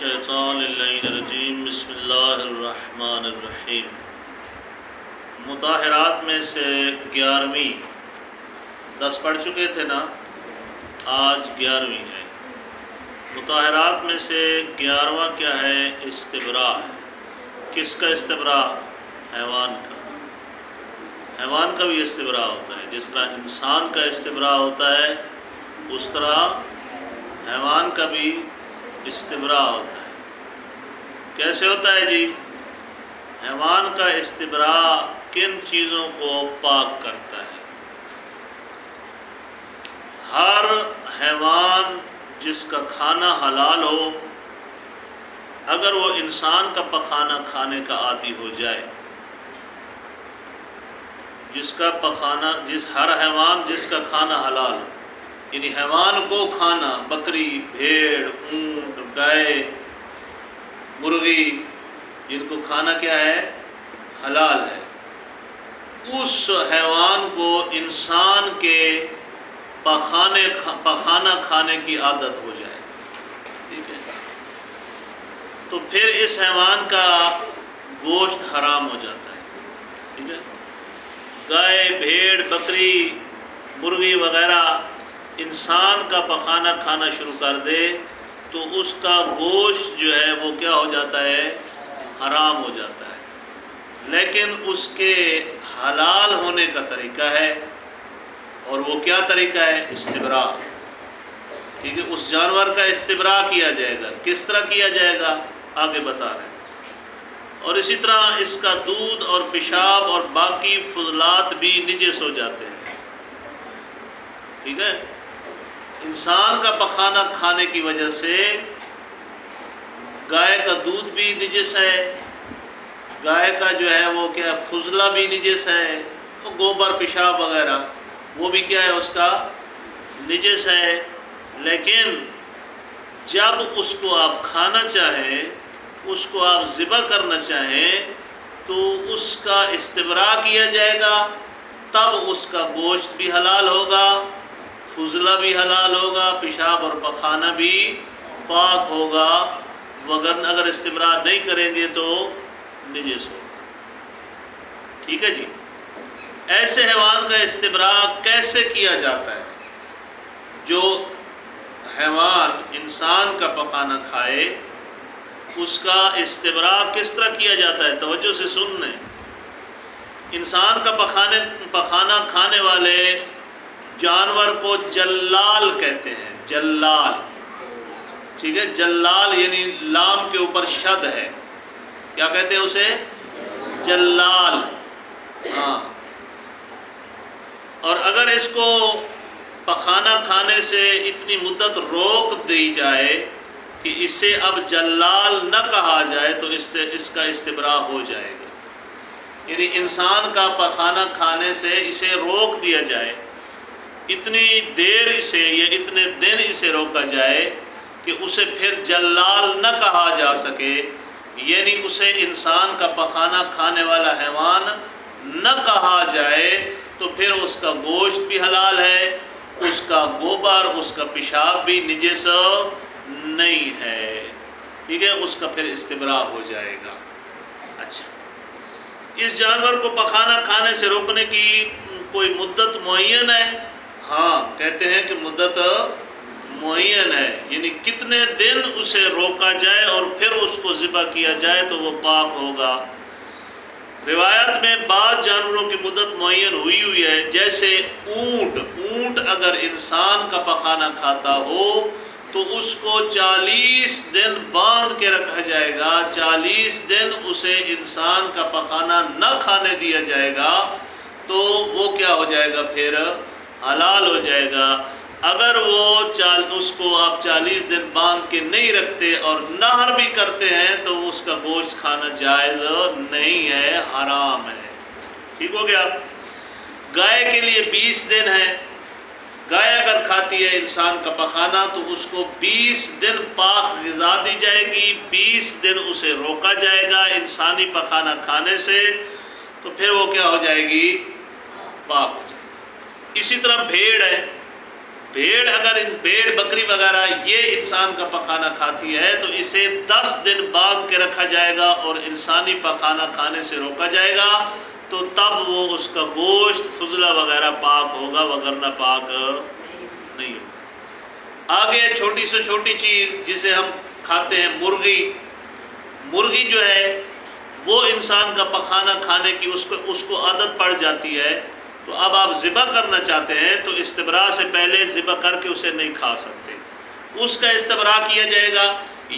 الشیطان اللعین الرجیم بسم اللہ الرحمن الرحیم۔ مطہرات میں سے 11ویں 10 پڑھ چکے تھے نا، آج 11ویں ہے۔ مطہرات میں سے 11واں کیا ہے؟ استبراء ہے۔ کس کا استبراء؟ حیوان کا۔ حیوان کا بھی استبراء ہوتا ہے، جس طرح انسان کا استبراء ہوتا ہے اس طرح حیوان کا بھی استبراء ہوتا ہے۔ کیسے ہوتا ہے جی؟ حیوان کا استبراء کن چیزوں کو پاک کرتا ہے؟ ہر حیوان جس کا کھانا حلال ہو، اگر وہ انسان کا پخانہ کھانے کا عادی ہو جائے، ہر حیوان جس کا کھانا حلال ہو، یعنی حیوان کو کھانا، بکری، بھیڑ، اونٹ، گائے، مرغی، جن کو کھانا کیا ہے؟ حلال ہے، اس حیوان کو انسان کے پخانہ کھانے کی عادت ہو جائے، ٹھیک ہے، تو پھر اس حیوان کا گوشت حرام ہو جاتا ہے، ٹھیک ہے۔ گائے، بھیڑ، بکری، مرغی وغیرہ انسان کا پخانہ کھانا شروع کر دے تو اس کا گوشت جو ہے وہ کیا ہو جاتا ہے؟ حرام ہو جاتا ہے۔ لیکن اس کے حلال ہونے کا طریقہ ہے، اور وہ کیا طریقہ ہے؟ استبراء، ٹھیک ہے۔ اس جانور کا استبراء کیا جائے گا۔ کس طرح کیا جائے گا؟ آگے بتا رہے ہیں۔ اور اسی طرح اس کا دودھ اور پیشاب اور باقی فضلات بھی نجس ہو جاتے ہیں، ٹھیک ہے۔ انسان کا پخانہ کھانے کی وجہ سے گائے کا دودھ بھی نجس ہے، گائے کا جو ہے وہ کیا فضلہ بھی نجس ہے، وہ گوبر، پیشاب وغیرہ وہ بھی کیا ہے؟ اس کا نجس ہے۔ لیکن جب اس کو آپ کھانا چاہیں، اس کو آپ ذبح کرنا چاہیں تو اس کا استبراء کیا جائے گا، تب اس کا گوشت بھی حلال ہوگا، فضلہ بھی حلال ہوگا، پیشاب اور پخانہ بھی پاک ہوگا، وگرنہ اگر استبراء نہیں کریں گے تو نجس ہوگا، ٹھیک ہے جی۔ ایسے حیوان کا استبراء کیسے کیا جاتا ہے؟ جو حیوان انسان کا پخانہ کھائے اس کا استبراء کس طرح کیا جاتا ہے؟ توجہ سے سننے۔ انسان کا پخانہ کھانے والے جانور کو جلال کہتے ہیں، جلال، ٹھیک ہے۔ جلال یعنی لام کے اوپر شد ہے، کیا کہتے ہیں اسے؟ جلال، ہاں۔ اور اگر اس کو پخانہ کھانے سے اتنی مدت روک دی جائے کہ اسے اب جلال نہ کہا جائے تو اس کا استبراء ہو جائے گا، یعنی انسان کا پخانہ کھانے سے اسے روک دیا جائے، اتنی دیر اسے یا اتنے دن اسے روکا جائے کہ اسے پھر جلال نہ کہا جا سکے، یعنی اسے انسان کا پخانہ کھانے والا حیوان نہ کہا جائے، تو پھر اس کا گوشت بھی حلال ہے، اس کا گوبر، اس کا پیشاب بھی نجس نہیں ہے، ٹھیک ہے۔ اس کا پھر استبراء ہو جائے گا۔ اچھا، اس جانور کو پخانہ کھانے سے روکنے کی کوئی مدت معین ہے؟ ہاں، کہتے ہیں کہ مدت معین ہے، یعنی کتنے دن اسے روکا جائے اور پھر اس کو ذبح کیا جائے تو وہ پاک ہوگا۔ روایت میں بعض جانوروں کی مدت معین ہوئی ہے، جیسے اونٹ اگر انسان کا پخانہ کھاتا ہو تو اس کو 40 دن باندھ کے رکھا جائے گا، 40 دن اسے انسان کا پخانہ نہ کھانے دیا جائے گا، تو وہ کیا ہو جائے گا؟ پھر حلال ہو جائے گا۔ اگر اس کو آپ 40 دن باندھ کے نہیں رکھتے اور نہر بھی کرتے ہیں تو اس کا گوشت کھانا جائز نہیں ہے، حرام ہے، ٹھیک ہو گیا۔ گائے کے لیے 20 دن ہے، گائے اگر کھاتی ہے انسان کا پخانہ تو اس کو 20 دن پاک غذا دی جائے گی، 20 دن اسے روکا جائے گا انسانی پخانہ کھانے سے، تو پھر وہ کیا ہو جائے گی؟ پاک ہو جائے گی۔ اسی طرح بھیڑ ہے، بھیڑ اگر بھیڑ بکری وغیرہ یہ انسان کا پخانہ کھاتی ہے تو اسے 10 دن باندھ کے رکھا جائے گا اور انسانی پخانہ کھانے سے روکا جائے گا، تو تب وہ اس کا گوشت فضلہ وغیرہ پاک ہوگا، وگرنہ پاک نہیں ہوگا۔ آگے چھوٹی سے چھوٹی چیز جسے ہم کھاتے ہیں، مرغی جو ہے وہ انسان کا پخانہ کھانے کی اس کو عادت پڑ جاتی ہے، تو اب آپ ذبح کرنا چاہتے ہیں تو استبراء سے پہلے ذبح کر کے اسے نہیں کھا سکتے، اس کا استبراء کیا جائے گا،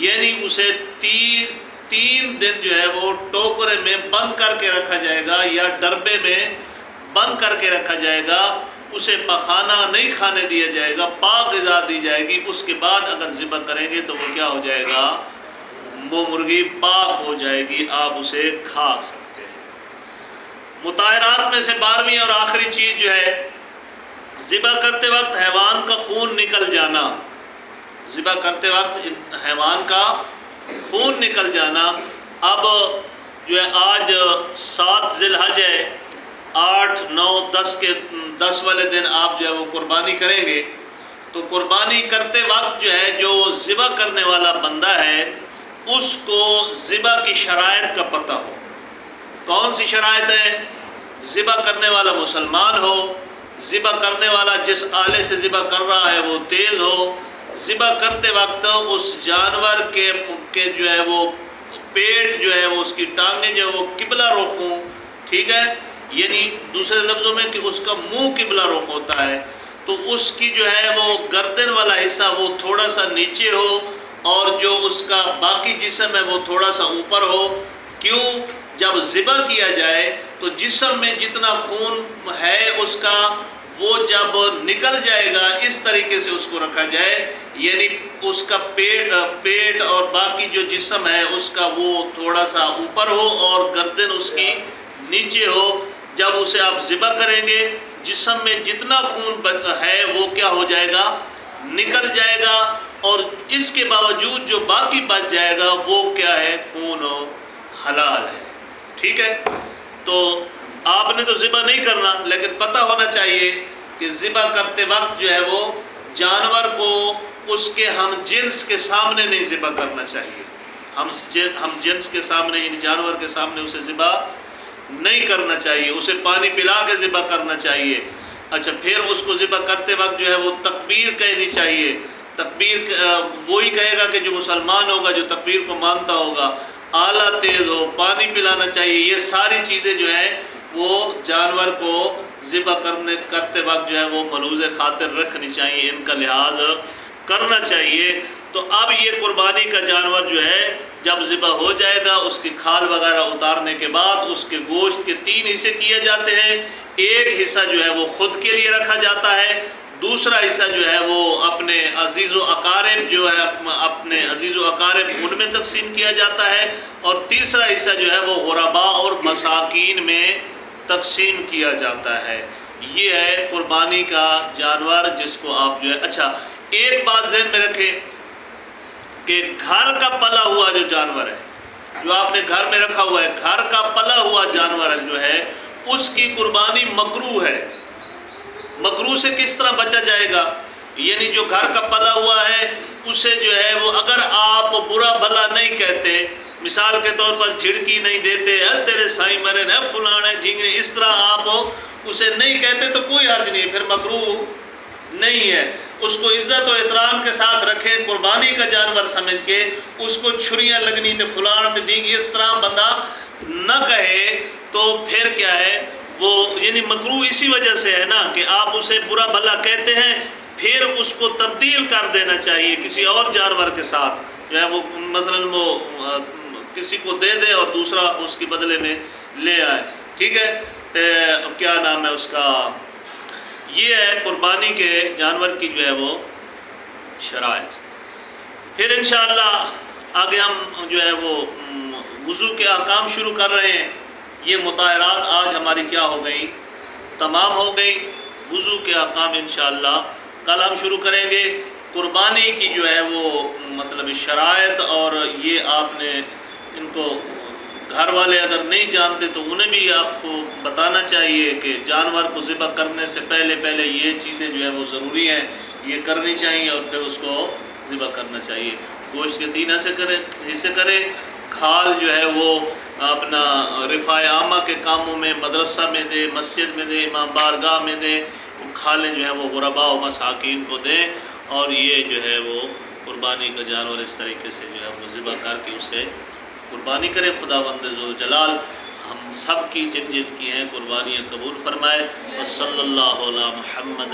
یعنی اسے 3 دن جو ہے وہ ٹوکرے میں بند کر کے رکھا جائے گا یا ڈربے میں بند کر کے رکھا جائے گا، اسے پخانہ نہیں کھانے دیا جائے گا، پاک غذا دی جائے گی، اس کے بعد اگر ذبح کریں گے تو وہ کیا ہو جائے گا، وہ مرغی پاک ہو جائے گی، آپ اسے کھا سکتے ہیں۔ مطہرات میں سے 12ویں اور آخری چیز جو ہے، ذبح کرتے وقت حیوان کا خون نکل جانا، ذبح کرتے وقت حیوان کا خون نکل جانا۔ اب جو ہے آج 7 ذی الحج ہے، 8، 9، 10 والے دن آپ جو ہے وہ قربانی کریں گے، تو قربانی کرتے وقت جو ہے جو ذبح کرنے والا بندہ ہے اس کو ذبح کی شرائط کا پتہ ہو۔ کون سی شرائط ہے؟ ذبح کرنے والا مسلمان ہو، ذبح کرنے والا جس آلے سے ذبح کر رہا ہے وہ تیز ہو، ذبح کرتے وقت اس جانور کے جو ہے وہ پیٹ جو ہے وہ اس کی ٹانگیں جو ہے وہ قبلہ رخ ہوں، ٹھیک ہے، یعنی دوسرے لفظوں میں کہ اس کا منہ قبلہ رخ ہوتا ہے، تو اس کی جو ہے وہ گردن والا حصہ وہ تھوڑا سا نیچے ہو اور جو اس کا باقی جسم ہے وہ تھوڑا سا اوپر ہو۔ کیوں؟ جب ذبح کیا جائے تو جسم میں جتنا خون ہے اس کا وہ جب نکل جائے گا، اس طریقے سے اس کو رکھا جائے، یعنی اس کا پیٹ اور باقی جو جسم ہے اس کا وہ تھوڑا سا اوپر ہو اور گردن اس کی نیچے ہو۔ جب اسے آپ ذبح کریں گے جسم میں جتنا خون ہے وہ کیا ہو جائے گا، نکل جائے گا، اور اس کے باوجود جو باقی بچ جائے گا وہ کیا ہے، خون حلال ہے، ٹھیک ہے۔ تو آپ نے تو ذبح نہیں کرنا، لیکن پتہ ہونا چاہیے کہ ذبح کرتے وقت جو ہے وہ جانور کو اس کے ہم جنس کے سامنے نہیں ذبح کرنا چاہیے، ہم جنس کے سامنے، یعنی جانور کے سامنے اسے ذبح نہیں کرنا چاہیے، اسے پانی پلا کے ذبح کرنا چاہیے۔ اچھا، پھر اس کو ذبح کرتے وقت جو ہے وہ تکبیر کہنی چاہیے، تکبیر وہی کہے گا کہ جو مسلمان ہوگا، جو تکبیر کو مانتا ہوگا، آلہ تیز ہو، پانی پلانا چاہیے، یہ ساری چیزیں جو ہیں وہ جانور کو ذبح کرتے وقت جو ہے وہ ملحوظ خاطر رکھنی چاہیے، ان کا لحاظ کرنا چاہیے۔ تو اب یہ قربانی کا جانور جو ہے جب ذبح ہو جائے گا، اس کی کھال وغیرہ اتارنے کے بعد اس کے گوشت کے 3 حصے کیے جاتے ہیں، ایک حصہ جو ہے وہ خود کے لیے رکھا جاتا ہے، دوسرا حصہ جو ہے وہ اپنے عزیز و اقارب جو ہے اپنے عزیز و اقارب ان میں تقسیم کیا جاتا ہے، اور تیسرا حصہ جو ہے وہ غرباء اور مساکین میں تقسیم کیا جاتا ہے۔ یہ ہے قربانی کا جانور جس کو آپ جو ہے، اچھا ایک بات ذہن میں رکھیں کہ گھر کا پلا ہوا جو جانور ہے، جو آپ نے گھر میں رکھا ہوا ہے، گھر کا پلا ہوا جانور جو ہے اس کی قربانی مکروہ ہے۔ مکروہ سے کس طرح بچا جائے گا؟ یعنی جو گھر کا پلا ہوا ہے اسے جو ہے وہ اگر آپ برا بھلا نہیں کہتے، مثال کے طور پر جھڑکی نہیں دیتے، اے تیرے سائی مرے نہ فلانے ڈھینگنے، اس طرح آپ اسے نہیں کہتے تو کوئی حرج نہیں، پھر مکروہ نہیں ہے۔ اس کو عزت و احترام کے ساتھ رکھیں، قربانی کا جانور سمجھ کے، اس کو چھریاں لگنی تے فلان تے ڈھینگ اس طرح بندہ نہ کہے، تو پھر کیا ہے وہ یعنی مکروہ اسی وجہ سے ہے نا کہ آپ اسے برا بھلا کہتے ہیں، پھر اس کو تبدیل کر دینا چاہیے کسی اور جانور کے ساتھ، جو ہے وہ مثلاً وہ کسی کو دے دے اور دوسرا اس کے بدلے میں لے آئے، ٹھیک ہے۔ کیا نام ہے اس کا، یہ ہے قربانی کے جانور کی جو ہے وہ شرائط۔ پھر انشاءاللہ آگے ہم جو ہے وہ وضو کے احکام شروع کر رہے ہیں۔ یہ مطہرات آج ہماری کیا ہو گئی، تمام ہو گئی۔ وضو کے احکام انشاءاللہ کل ہم شروع کریں گے۔ قربانی کی جو ہے وہ مطلب شرائط، اور یہ آپ نے ان کو گھر والے اگر نہیں جانتے تو انہیں بھی آپ کو بتانا چاہیے کہ جانور کو ذبح کرنے سے پہلے یہ چیزیں جو ہے وہ ضروری ہیں، یہ کرنی چاہیے اور پھر اس کو ذبح کرنا چاہیے۔ گوشت کے 3 حصے کرے، کھال جو ہے وہ اپنا رفاع عامہ کے کاموں میں، مدرسہ میں دے، مسجد میں دے، امام بارگاہ میں دے، کھالیں جو ہے وہ غرباء و مساکین کو دیں، اور یہ جو ہے وہ قربانی کا جانور اس طریقے سے جو ہے وہ ذبح کر کے اس سے قربانی کرے۔ خداوند ذوالجلال ہم سب کی جن جن کی ہیں قربانیاں قبول فرمائے۔ وصلی اللہ علی محمد